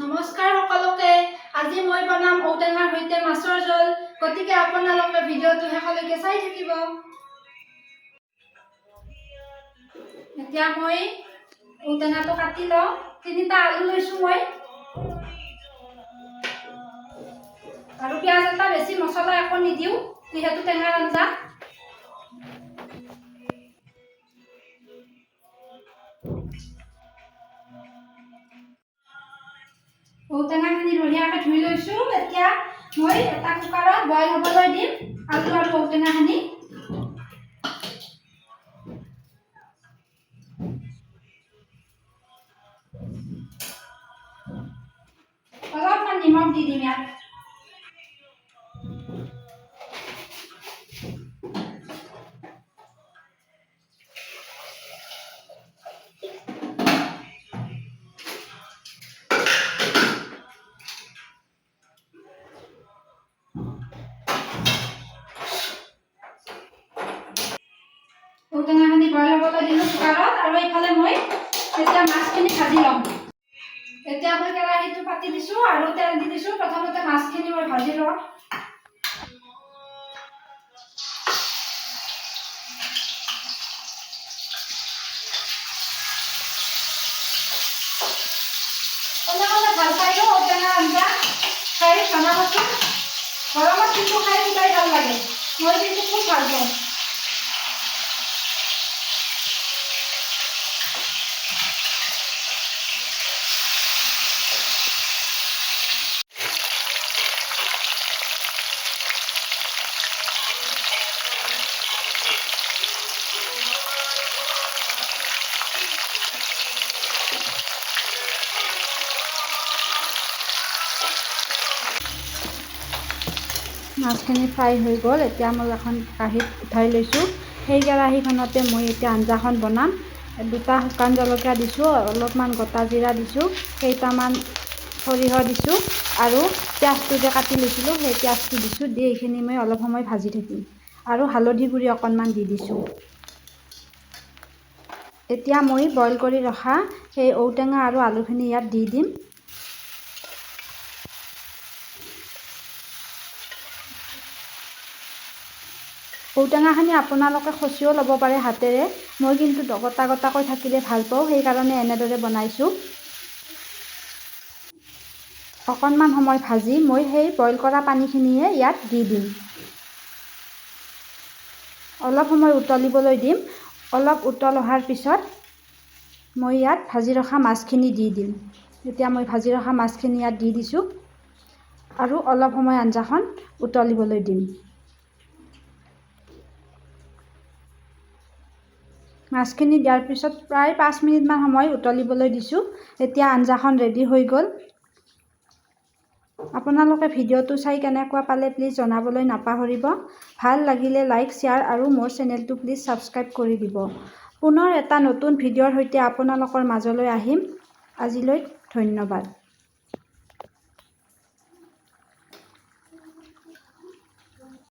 নমস্কাৰ সকলোকে। আজি মই বনাম ঔটেঙাৰ সৈতে মাছৰ জোল। গতিকে আপোনালোকে ভিডিঅ'টো শেষলৈকে চাই থাকিব। এতিয়া মই ঔটেঙাটো কাটি লওঁ। 3টা আলু লৈছোঁ মই, আৰু পিঁয়াজ এটা। বেছি মছলা একো নিদিওঁ যিহেতু টেঙাৰ আঞ্জা। ঔটেঙাখিনি ধুনীয়াকৈ ধুই লৈছোঁ। এতিয়া মই এটা কুকাৰত বইল হ'বলৈ দিম আলু আৰু ঔটেঙাখিনি। অলপমান নিমখ দি দিম ইয়াত। ঔটেঙাখিনি বইল হ'বলৈ দিলোঁ কুকাৰত, আৰু এইফালে মই এতিয়া মাছখিনি ভাজি ল'ম। এতিয়া মই কেৰাহীটো পাতি দিছোঁ আৰু তেল দি দিছোঁ। প্ৰথমতে মাছখিনি মই ভাজি লওঁ। কোনে ভাল পায় ঔটেঙা আঞ্জা খাই বনাবচোন। গৰমত কিন্তু খাই খুবেই ভাল লাগে। মই কিন্তু খুব ভাল পাওঁ। মাছখিনি ফ্ৰাই হৈ গ'ল। এতিয়া মই এখন কাঁহীত উঠাই লৈছোঁ। সেই কেৰাহীখনতে মই এতিয়া আঞ্জাখন বনাম। 2টা শুকান জলকীয়া দিছোঁ, অলপমান গোটা জিৰা দিছোঁ, কেইটামান সৰিয়হ দিছোঁ, আৰু পিঁয়াজটো যে কাটি লৈছিলোঁ সেই পিঁয়াজটো দিছোঁ। দি এইখিনি মই অলপ সময় ভাজি থাকিম, আৰু হালধি গুড়ি অকণমান দি দিছোঁ। এতিয়া মই বইল কৰি ৰখা সেই ঔটেঙা আৰু আলুখিনি ইয়াত দি দিম। ঔটেঙাখিনি আপোনালোকে খচিও ল'ব পাৰে হাতেৰে। মই কিন্তু গোটা গোটাকৈ থাকিলে ভাল পাওঁ, সেইকাৰণে এনেদৰে বনাইছোঁ। অকণমান সময় ভাজি মই সেই বইল কৰা পানীখিনিয়ে ইয়াত দি দিম। অলপ সময় উতলিবলৈ দিম। অলপ উতল অহাৰ পিছত মই ইয়াত ভাজি ৰখা মাছখিনি দি দিম। এতিয়া মই ভাজি ৰখা মাছখিনি ইয়াত দি দিছোঁ, আৰু অলপ সময় আঞ্জাখন উতলিবলৈ দিম। মাছখিনি দিয়াৰ পিছত প্ৰায় 5 মিনিটমান সময় উতলিবলৈ দিছোঁ। এতিয়া আঞ্জাখন ৰেডি হৈ গ'ল। আপোনালোকে ভিডিঅ'টো চাই কেনেকুৱা পালে প্লিজ জনাবলৈ নাপাহৰিব। ভাল লাগিলে লাইক, শ্বেয়াৰ আৰু মোৰ চেনেলটো প্লিজ ছাবস্ক্ৰাইব কৰি দিব। পুনৰ এটা নতুন ভিডিঅ'ৰ সৈতে আপোনালোকৰ মাজলৈ আহিম। আজিলৈ ধন্যবাদ।